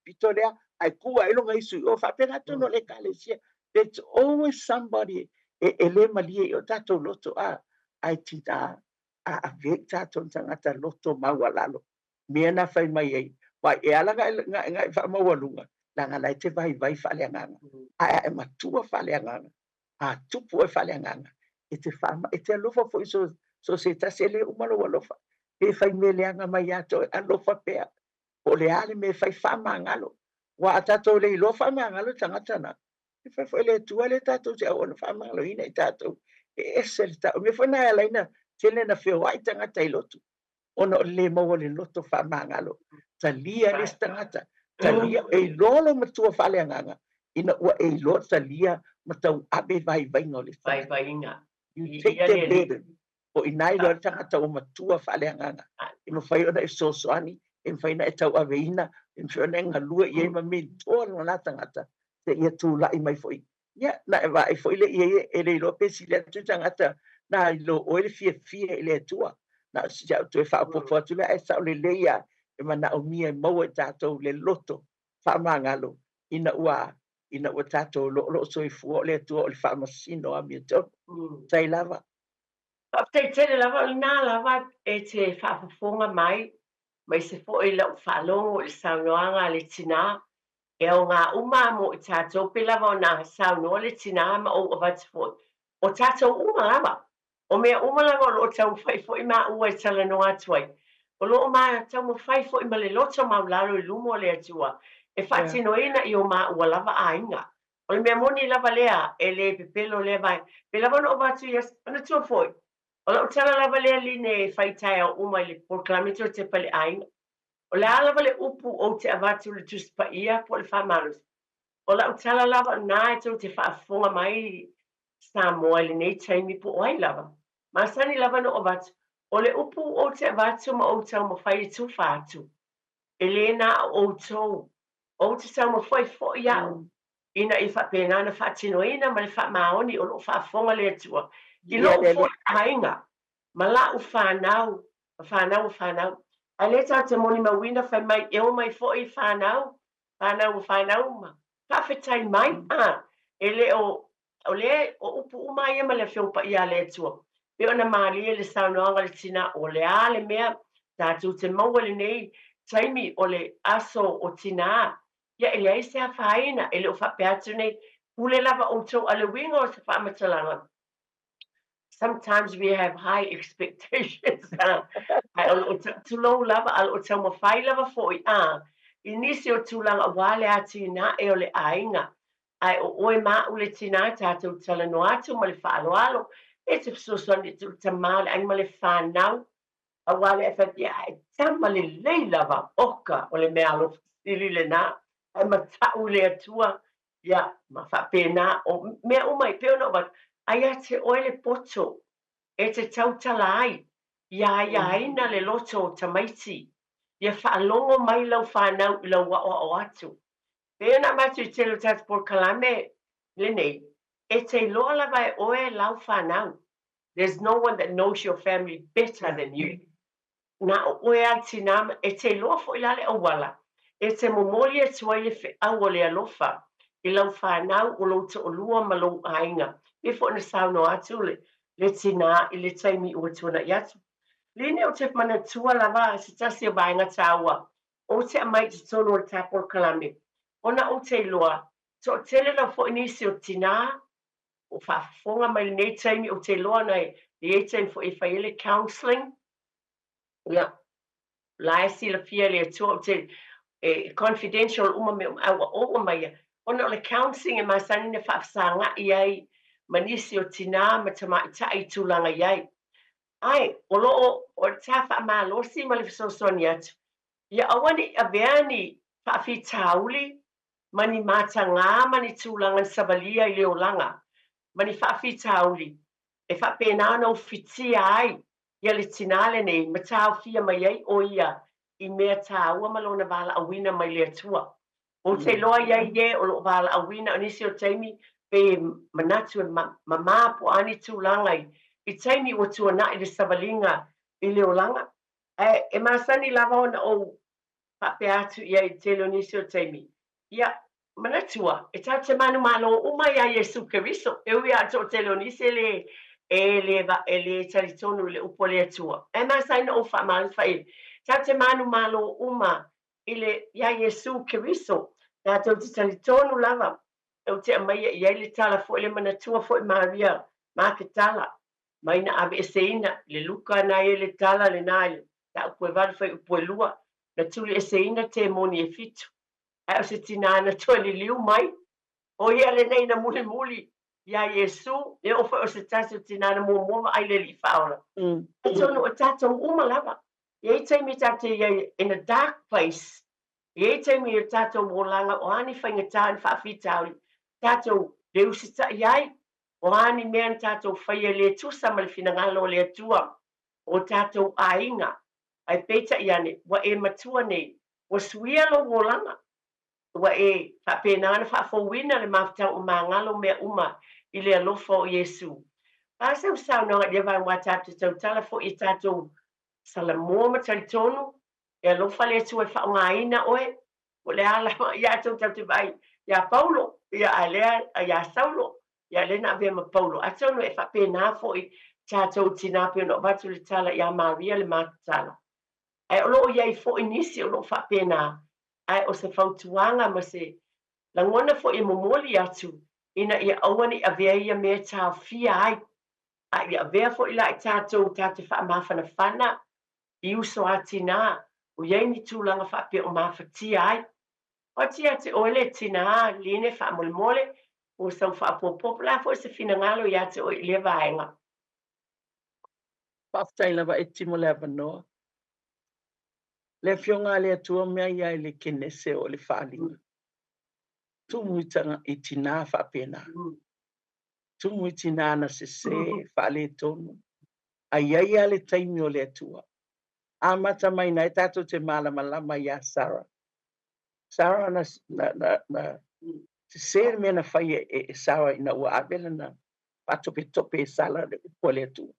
pito lea. Ai kua ilo ngai sui o whapena tono le kale sia. There's always somebody e le malie i o tatou loto a. Ai tita a vek tatou tangata loto maua lalo. Mea na whai mai ei. Wai e ala ngai wha maualunga. Langa lai te vai whaleanganga. Ai e matua whaleanganga. A tupu e whaleanganga. E te whama, e te alofa fo i so se tase le umalo alofa. E whai me leanga mai ato e alofa pea. O le ale me whai whama ngalo. Wa a tatou le ilofa me ngalo tangata na. E whai le tua le tatou se au ona whama ngalo ina i tatou. E ese le tatou. Me whana e laina tele na whio wai tangata i lotu. Ona le maua le loto whama ngalo. Talia le tangata. Talia e lolo matua whaleanganga. Ina ua e lo talia matau abe vai ngole. Vai inga. You take the burden. O inai lo tangata o matua whaleanganga. Ino whai ona e sosoani. E whai na e tau aveina. E whai na e ngalua i e ma me tōna na tangata. Te ia tūlai mai fwoi. Ia, na e wa e fwoi le i e le ilo pesi le atu tangata. Na ilo o ele fia i le atua. Na si jau tu e whaapopo atu le e sao le leia. E mana o mia e maua e tātou le loto. Whaamangalo. Ina ua tātou lo so i fua le atua o le whaamasino a mia tau. Tai lava. Te tele lava o nā lava e te whaapafonga mai. Mai se fo i lau whaalongo i saunoanga le tina. E o ngā uma mo i tātou pe lava o nā saunoa le tina ma o avati fo. O tātou uma lava. O mea uma lava o lo tau whai fo i mā ua i tala no atuai. O lo o mā tau mo whai fo i ma le loto maularo i lumo le atua. E whaatino ina i o mā ua lava a inga. O le mea moni lava lea e le pepelo lea vai. Pe lava no o vatu i ana tua foi. O la utala lava lea line e whaitai au uma i le proclamito te pale ainga. O le alava le upu o te avatu le tuspa ia po le whamarus. O la utala lava nā e tau te whaafonga mai Samoa le nei taimi po oai lava. Masani lava no o vatu. O le upu o te avatu ma o tau ma whai tu whātu. E le nā o tau. O te tau ma whai fo iau. Ina i whapena na whaatino ina ma le whaamaoni o lo whaafonga le atua. I lo fo hainga. Ma la u whanau. Whanau. A le tau te moni ma wina whai mai eo mai fo i whanau. Whanau ma. Kawhetai mai. E le o upu umai ma le whiopa i a le atua. Pe ona maali le saunoanga le tina o le a le mea. Tātou te maua le nei. Taimi o le aso o tina. Ia ele ai se a whaina, ele o whapeatu nei, pule lava o tau ale winga o se whaamatalanga. Sometimes we have high expectations. Tulau lava, al o tau mawhai lava foi. I nisi o tūlanga wale ati na e o le ainga. Ai o oe maa ule tina tātou tala no atu ma le whaaloalo. E te psosoani tu tamale, ai ma le whanau. A wale e whatia, e tama le leilava oka o le mea alo sili le nā. Ai matau le atua, ia, ma whapena, o mea umai peona wat, ai a te oele poto, e te tautala ai, ia ina le loto o tamaiti, ia whaalongo mai lau whanau i lau o atu. Peona matu i te lo tatu por kalame, le nei, e te loa lava e oe lau whanau. There's no one that knows your family better than you. Na oe ati nama, e te loa fo ilale o wala. E te momoli e tuaile fe au o le alofa. I lau whanau o lo te olua ma lo ainga. E fo na sauno atu le tina i le taimi o tuana i atu. Line o te mana tua lava se tasi o bainga taua. O te amai te tono o tapor kalame. Ona o te loa. So tele la fo inisi o tina. O whafonga mai nei taimi o te loa nei. Le e taimi fo e whaile counselling. Ia. Laisi la fia le atua o te confidential uma me o mai ona le counseling e masani ne whaafsanga i ai manisi o tina ma tama i tai tūlanga i ai Ai, o tafa malosi ma le fesosoni atu. Ia awani aveani faafitauli mani matanga mani tulaga savalia I le olanga. Mani faafitauli e faapena ona ufitia ai ia le tinale nei ma taofia mai ai o ia I mea tāua ma lona valaauina mai le atua. O te loa iai ie o loo valaauina o nisi o taimi pe manatu mamā po ani tulaga I taimi ua tuanaʻi le savalinga I le olanga. E masani lava ona o faapea atu ia I tele o nisi o taimi. Ia manatua e tau te manu malo uma ia Iesu Keriso e ui atu o tele o nisi e le talitonu I le upo le atua. E masani o faamali faile. Tau te manu malo uma I le ia Iesu Keriso tātou te talitonu lava e o te amaia ia le tala fo le manatua fo Maria Makatala. Maina ave eseina le luka na le tala le nai ta upo vale fai upo lua na tuli eseina te moni e fitu a o se tina na tole liu mai o ia le nei na muli muli ia Yesu e o fa o se tasu tina na mo ai le li faula tonu o tato uma lava ia te mi tate ia in a dark place ia te mi tato mo langa o ani fa ngata fa fitauli tato le usita iai o ani mea tātou whaia le tusa ma le finangalo le atua o tātou ainga ai peita I ane wa e matua nei wa suia lo wolanga wa e whapenana whafowina le maftau o mangalo mea uma I le alofa o Yesu. Pasau sau nonga le vai wa tātou tau tala fo I tātou salamoa ma talitonu e alofa le atua e whaongaina oe o le ala ia tau tau te vai ia Paulo ia alea ia Saulo ia lena ave ma Paulo a tonu e whapena fo I tātou tina pe no watu le tala ia Maria le matala ai o loo iai fo inisi o loo whapena ai o se whautuanga ma se langona fo I momoli atu ina ia awani avea ia mea tā fia ai ia avea fo I la I tātou tātou whaamawhana whana I uso a tina o iai ni tūlanga whape o mawhatia ai o tia te oele tina line whaamole mole o sau whaapopopo la fo se finangalo ia te o I le vaenga. Whaftai lava e timo le avanoa. Le fionga le atua mea ia le kenese o le whaalinga. Tumuitanga I tina whapena. Tumuitina na se whaale tonu. A ia le taimi o le atua. A mata mai na e tato te malama ia Sarah. Sarah na se mea na whaia e Sarah ina ua abela na patope sala le upole atua.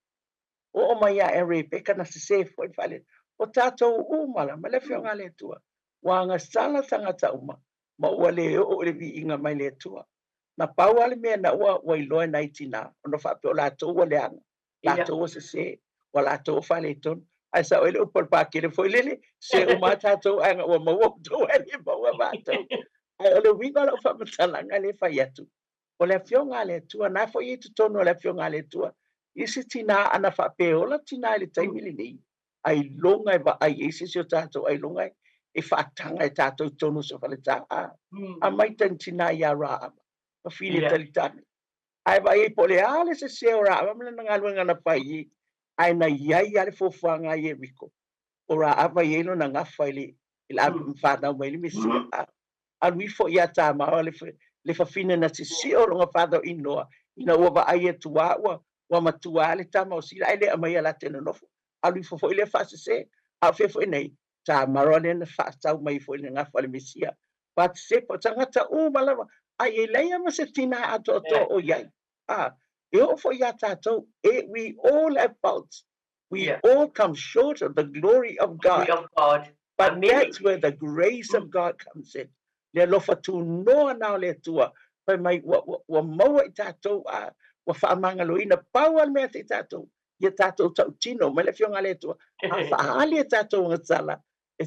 O mai ia e Rebecca na se foi whaale. O tātou umala, ma le whionga le tua. Wanga sala tangata uma, ma ua le o le vi inga mai le tua. Na pau ale mea na ua wailoa na itina, ono whape o lātou o le anga. Lātou o se, o lātou o whale ton. Ai sa oile upol pākere foi lele, se uma tātou anga ua maua tau ane maua mātou. Ai o le winga la whamatalanga le whai atu. O le whionga le tua, na foi i tutono le whionga le tua. Isi tina ana whape o la tina le taimili nei. Ai longa ba ai isi o tātou ai longa e whaatanga e tātou tonu sa whale tā a mai tantina ia rā ma while talitani ai ba e pole ale se o rā ma na ngalwenga na pai ai na iai ale fofuanga i e wiko o rā ava i eno na ngafa i le whanau mai le misi a wifo ia tā mao le whawhine na se o longa whanau inoa ina ua ba ai e tua ua matua ale tā mao sila ai le amai ala tena nofo alu fo ile fa se a fe fo nei ta marone na fa ta mai fo ile nga fa le mesia but se po tanga ta o mala ai leia ma se tina ato o yai e o fo ya ta to we all have faults we all come short of the glory of God, but that's where the grace of God comes in le lo fa tu no na le tua pa mai wa mo ta to wa fa mangalo ina power me ta to ia tātou tau tino, ma le whionga le tua. A whaali e tātou ngatala. E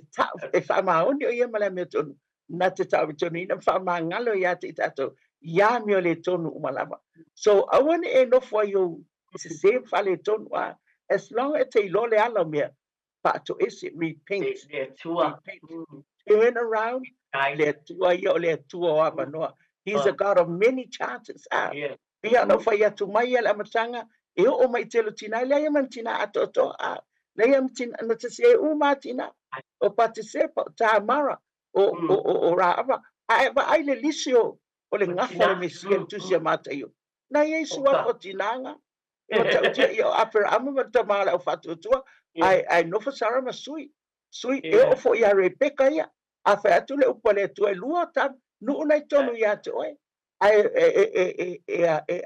whaamaoni o ia ma le mea tonu. Na te tau tonu ina whaamangalo ia te tātou. Ia meo le tonu umalama. So, awane e nofua yo se whale tonu a. As long as te ilo le ala mea. Pato ese, repent. Turn around. Le tua ia o le tua o abanoa. He's a God of many chances. Ia no whai atu mai ala matanga. e o mai telo tina le ia man tina atoto a le ia tina na te se uma tina o Participa Tamara o Rava ai le lisio o le ngafa le mesia tu se mata io na Yesu wa o tinanga o te utia io APR ama tamala o fatu tua ai no fasara masui sui e o fo ia Rebecca ia a fa atu le upale tu e lua ta nu na tonu ia te oi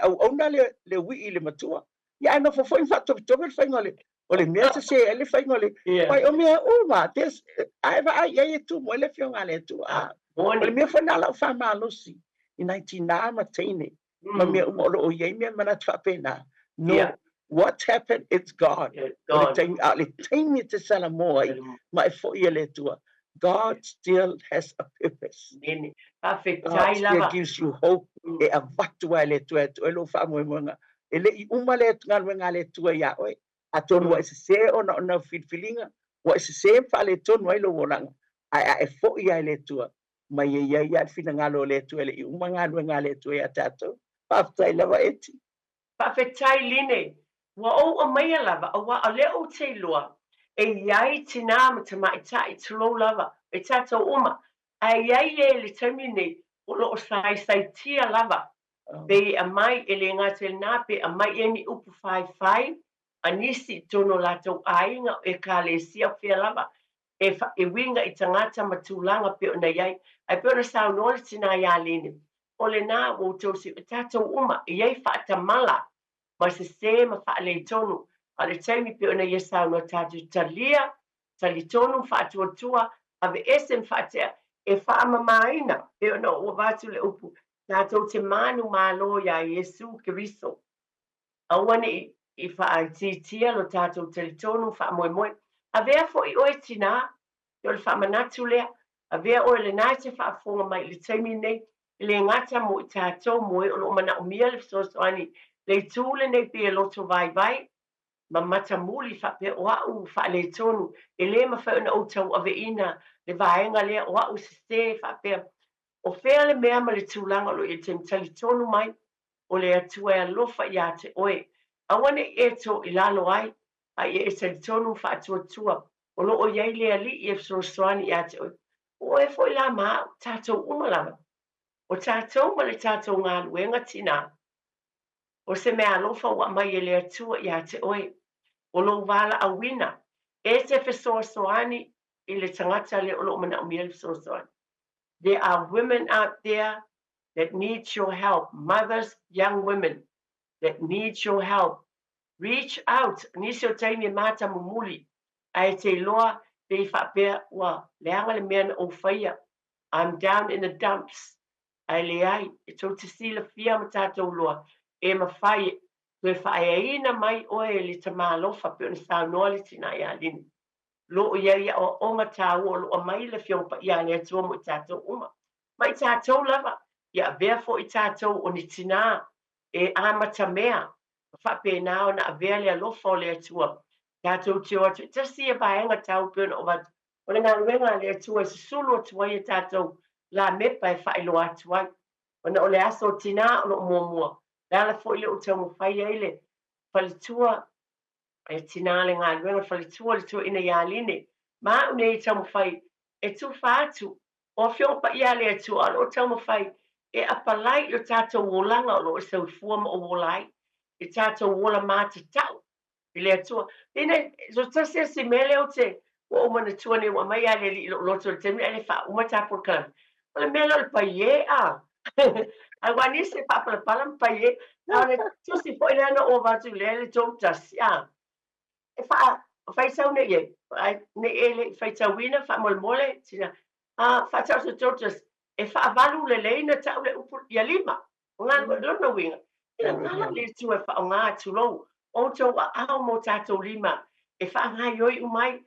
au ona le wi le matua ya no fo fo fatu to be fangole o le mea se ele fangole pai o mea uma des ai va ai tu mo le fionga le tu a o le mea fo na la fa malusi in 19 ma tene ma mea o ye mea mana fa pena no what happened it's God le tene te sala mo ai ma fo ile tu God still has a purpose. God still gives you hope. E a vatua le tu e lo fa mo nga. E le I uma le ngal nga le tu ya oi. A tonu wa se ona filinga. Wa se fa le tonu ai lo wonanga. Ai e fo ia le tu. Ma ia fina ngalo le tu le uma nga le tu ya tato. Pa tai lava eti. Pa fetai line. Wa o mai lava wa le o te loa. E iai tina ma te mai tai tulo lava. E tato uma. Ai iai le termine o lo sai tia lava. Pe a mai e le ngate nā pe a mai e mi upu fai a nisi tono lato ainga e ka le sia fia lava e winga I tangata matulanga pe ona iai ai pe ona sao nole tina ia lene o le nā o tosi tato uma e iai whaatamala ma se ma wha le tonu a le taimi pe ona ia sao no tatu talia tali tonu whaatuatua a ve esen whaatea e whaamamaina pe ona o watu le upu tātou te manu malo ia Yesu Kiriso. Awane I whaatitia lo tātou te tonu whaamoemoe. A vea fo I oe tina, I ole whaamanatu lea, a vea oe le nai te whaafonga mai le teimi nei, le ngata mo I tātou moe o lo mana o mia le sosoani, le tūle nei pia loto vai, ma mata muli whape o au wha le tonu, e le ma whauna o tau ave ina, le vaenga lea o au se whape, o fea le mea ma le tūlanga lo I te mtali tonu mai, o le atua e alofa ia te oe. Awane e to I lalo ai, a e tali tonu wha atua tua, o lo o iei lea li I e fsorosoani ia te oe. O e fo I la maa, tātou umalama. O tātou ma le tātou ngā luenga tina. O se mea alofa wa mai e le atua ia te oe. O lo wala a wina. E te fsorosoani I le tangata le o lo mana o mia le fsorosoani. There are women out there that need your help. Mothers, young women that need your help. Reach out. Nisio taimi mata mumuli. Ai te loa te whapea wa leanga le mea o whaia. I'm down in the dumps. Ai le ai. E tau te sila fia ma tātou loa. E ma whai. Tue whaeaina mai oe le ta mālofa pe ona sao noa le tina ia lini. Lo ia o onga tāu o lo mai le fiongpa ia le atua mo I tātou uma. Mai tātou lava, ia vea fo I tātou o ni tina e amata mea, whape nao na vea le alofa o le atua. Tātou teo atu, tasi e vaenga tau pēna o watu. O le ngā ruenga le atua se sulu atua I tātou la mepa e whaelo atua. O na o le aso tina o lo mua. Lala fo I le o tau mo whai eile, whalitua e tina le ngā ruenga whalitua le tua ina ia line. Ma une I tau mo whai, e tu whātu, o fiongpa ia le atua, o tau mo whai, e apalai o tātou wolanga o lo sau fuama o wolai, e tātou wola māti tau, I le atua. Tine, so tase se mele o te, o mana tua ne wa mai ale li loto le temi, ale wha umata kan. O le mele o le paie a. A wani se papala palam paie, a le tusi po ina no o vatu le tau tasi a. E whai sau ne ye, ne ele whai tau wina, wha mole, tina, wha tau se totas, e whaavalu le leina tau le upu ia lima. O ngā lona winga. Ina ngā le tu e wha o ngā tulou. O tau a ao mo tātou lima. E wha ngai oi umai.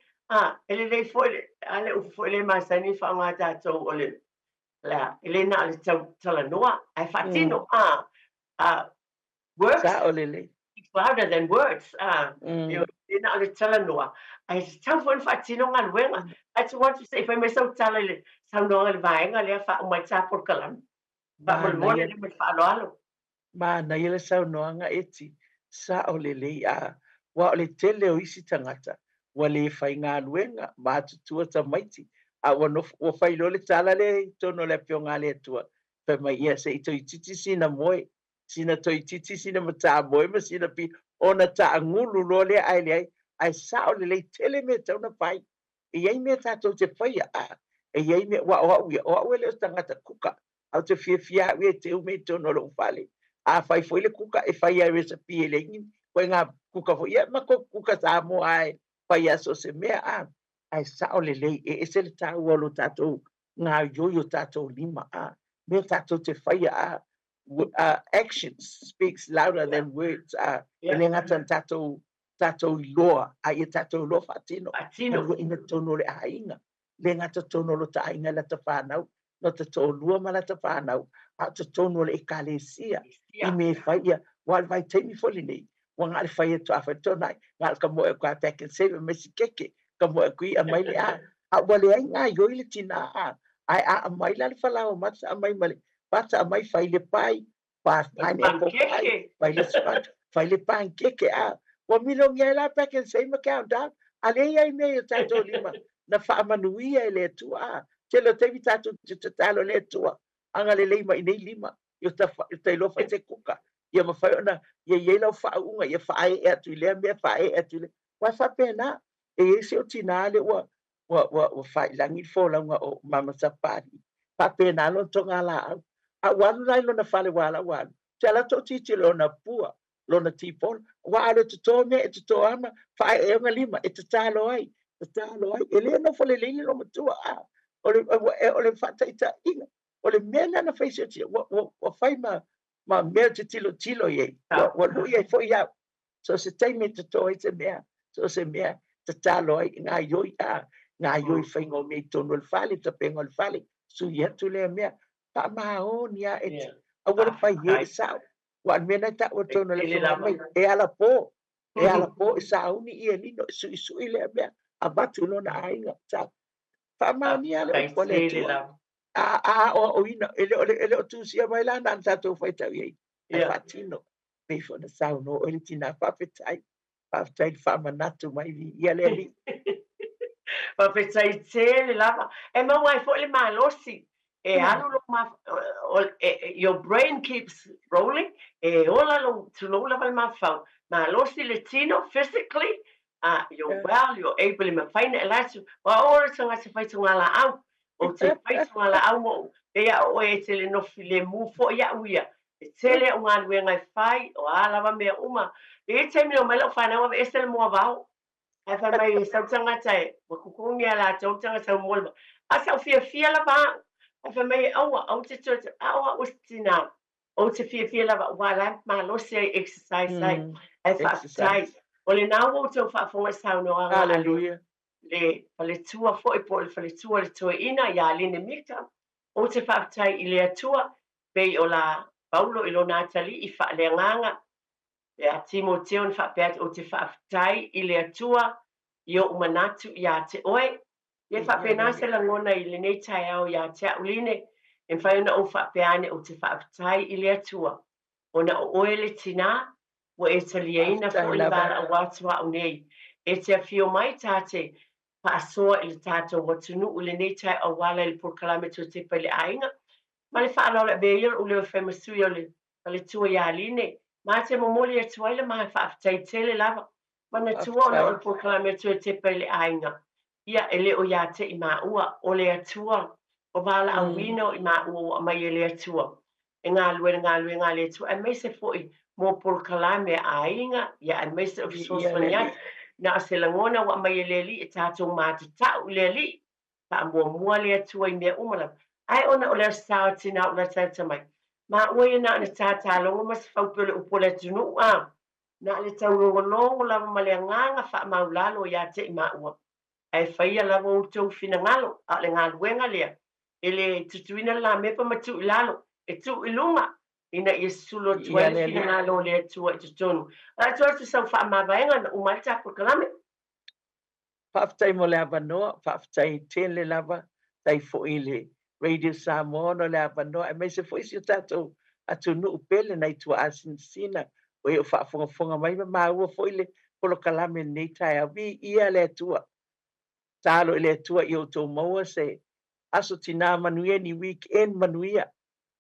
Ele le foile. Ale upu foile masani wha o ngā tātou o le. Ele na le tau tala noa. Ai wha tino. Works. Sa o lele. It's louder than words. Na le tala noa. Ai tau fo wha tino ngā luenga. I just want to say, if I may so tala le, sau noa le vaenga le wha o mai tāpor kalam. Ba mo le mo le me wha alo alo. Ma na ile sau noa nga eti. sa o lelei a wa o le tele o isi tangata wa le whainga luenga ma tutua ta maiti a wa no wa whailo le tala le tono le pionga le tua pe mai ia se ito i titi sina moe sina to i titi sina mata moe ma sina pi ona ta angulu lo le ai sa o lelei tele me tauna pai e iai me tatou te whaia a e iai me wa wele o tangata kuka au te fia we te ume tono lo fale a fai foi le kuka e fai a recipe le ngi ko nga kuka fo ia ma ko kuka sa mo ai fai a so se me a ai sa o le e se le ta wo lo tato nga yo tato lima a me tato te fai a actions speaks louder than words a ele nga tato loa a i tato lo fatino Atino. ina tono le ainga le nga tono lo ta ainga la ta fanau no te tō lua mana ta whānau, a te tōno le ekalesia, i me whaia, wal vai teimi foli nei, wa ngā le whaia tu awhai tōnai, ngā ka moe kua back and save, me si keke, ka moe kui a mai le a wale ai ngā yoi le tina ai a mai la le whalao mata a mai male, pata a mai whai le pai, pineapple pai, whai le spat, whai le pai keke wa milongi ai la back and save ma countdown, a le ai mea i tato lima, na whaamanuia e le tu te lo te vitatu te talo le tua anga le leima i nei lima yo te lo fa te kuka ia ma fai ona ia lo fa unga ia fa ai e tu le me fa ai e tu le wa fa pena e se o tina le wa fa langi fo la o mama sapari fa pena lo tonga la a wan lai lo na fa le wala wan te la to ti lo na pua lo na tipon wa ale to me e to ama fa e nga lima e te talo ai ele no fo le lo matua o le whataita inga, o le mea na whaisia tia, wa whai ma mea te tilo iei, wa lui ai fo iau, so se teime te toi te mea, so se mea te talo ai, ngā ioi ngā ioi whaingo mei tono le whale, te pengo le whale, su i atu le mea, pa maa o ni a eti, a wale whai e sao, wa mena ta o tono le whamai, e ala po e sao ni i e lino, su i le mea, a batu lona ainga, sao, Famania le o le tua. O ina ele o tusia mai la na tatou fai tau ei. Ai fatino. Pe fo na sau no o le tina papetai. Papetai famanatu mai vi ia le li. Papetai te le lava. E ma wai fo le malosi. E anu lo ma your brain keeps rolling. E ola lo tu lo lava ma fa. Malosi le tino physically. You're well, you're able to find it. Last, well, all the time I say, fight ngala au, o te fight ngala au mo. E ya o e te le no file mu fo ya uia. E te le o ngā nui ngai whai, o alawa mea uma. E te mi o mai lau whanau, e se le mua vau. E wha mai e sau tanga tai, wa kukungi ala tau tanga sau molma. A sau fia la vau. E wha mai aua, au te tō, aua o tina. O te fia la vau, wala, ma losi ai exercise ai. E wha tai. O le nā wau tau whaafonga sau no anga Hallelujah. le tua fo e po le tua le tua ina ia le ne mita. O te whaatai I le atua, pei o la paulo I lo nātali I wha le nganga. E a Timoteo ni whapeat o te whaatai I le atua, I o umanatu ia te oe. Ie whapena se la ngona I le nei tai au ia te auline, e whaiona o whapeane o te whaatai I le atua. O na o oe le tina, wa e taliaina fo I wala a watua o nei. E te awhio mai tate, pa asoa I le tātou watunu o le nei tai a wala I le porkalame to Tepa I le ainga. Ma le whaanau le beir o le whamasui o le tua ia line. Ma te momoli e tuaila ma whaafitai tele lava. Ma na tua o le porkalame to Tepa I le ainga. Ia e le o ia te I maua o le atua. O wala a wino I maua o mai e le atua. E ngā lue ngā le atua. E mei se fo mo porkalame a inga. Ia e mei se o sosfaniat. Na se langona wa mai le li e tātou mātitau le li. Pa mua le atua I mea umala. Ai ona o le sao tina o le tata mai. Ma ua na tata longa mas whaupele upo le tunu a. Na le taurunga longa lava ma le nganga wha maulalo ia te I maua. Ai whaia lava o tau fina ngalo a le ngā luenga lea. E le tutuina la mepa matu I lalo. E tu I lunga. Ina I sulo tuele fina ngalo le tua I tutonu. A tua tu sau wha mawaenga na umalta ko kalame. Whaafitai mo le avanoa, whaafitai tele lava, tai fo I le Radio Samoa no le avanoa, e mei se fo isi o tātou atu nuu pele nei tua asinsina, o e whaafonga mai maua fo ile polo kalame nei tai au vi ia le tua. Talo le tua i o tō maua se aso tina manuia ni weekend manuia.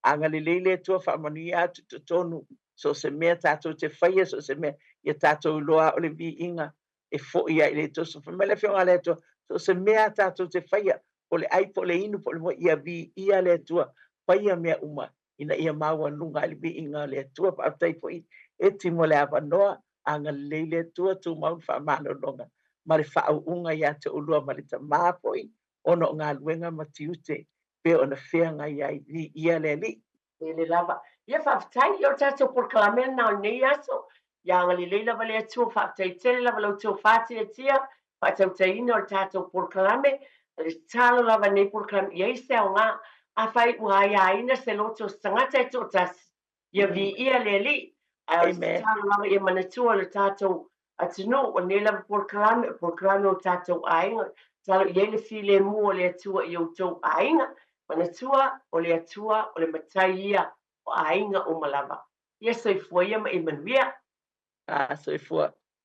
Anga le tua wha manuia atu to tonu. So se mea tātou te whaia, so se mea ia tātou loa o le vi inga e fo ia i le tua. So whamele whionga le tua, so se mea tātou te whaia o le ai po le inu po le mo ia vi ia le tua. Whaia mea uma ina ia maua nunga le vi inga le tua pa atai po i e timo le awanoa anga le tua tu maun wha mano nonga. Ma le whaunga ia te ulua ma le ta māpoi ono ngā luenga matiute pe ona whea ngai ai vi ia le li. Le lava ia whaftai o tātou porkalamena na o nei aso ia ngali le lava le atua whaftai tele lava lau tau whāti e tia whātau te ina o tātou porkalame le talo lava nei porkalame ia i seo ngā a whai ua ia ina se loto sangata e tō tasi ia vi ia le li a talo lava ia manatua le tātou atino o nei lava porkalame o tātou ainga talo ia le file mua le atua i o tau ainga Manatua o le atua o le matai ia o ainga o malava. Ia soifua ia ma Emanuia. Soifua.